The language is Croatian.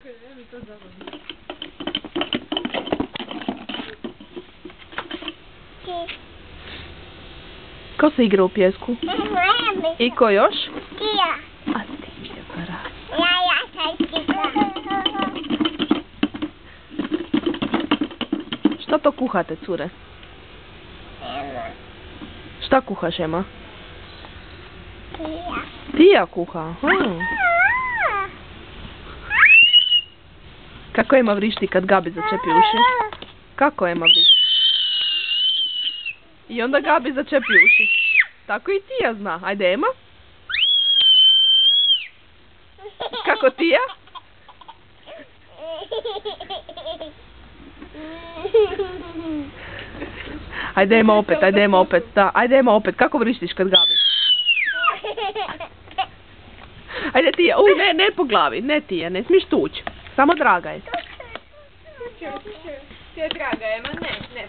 Ko se igra u pjesku? I ko još? Tija. A ti je para. Ja sam Tija. Šta to kuhate, cure? Šta kuhaš, Ema? Tija. Tija kuha. Kako Ema vrišti kad Gabi začepi uši? Kako Ema vrišti? I onda Gabi začepi uši. Tako i Tija zna. Ajde, Ema. Kako Tija? Ajde, Ema opet, ajde, Ema opet. Da, ajde, Ema opet. Kako vrištiš kad Gabi? Ajde, Tija. Ne po glavi. Ne, Tija, ne smiješ tući. Samo draga je. Ti je draga, Ema, ne,